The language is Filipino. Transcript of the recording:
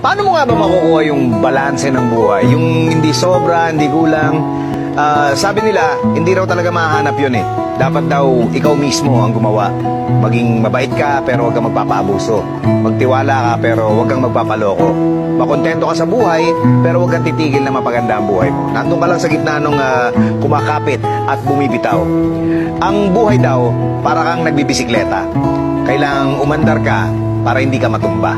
Paano mo nga ba makukuha yung balanse ng buhay? Yung hindi sobra, hindi kulang. Sabi nila, hindi raw talaga mahanap yun eh. Dapat daw ikaw mismo ang gumawa. Maging mabait ka pero huwag kang magpapaabuso. Magtiwala ka pero huwag kang magpapaloko. Makontento ka sa buhay pero huwag kang titigil na mapaganda ang buhay mo. Nandun ka lang sa gitna nung kumakapit at bumibitaw. Ang buhay daw, para kang nagbibisikleta. Kailangang umandar ka para hindi ka matumba.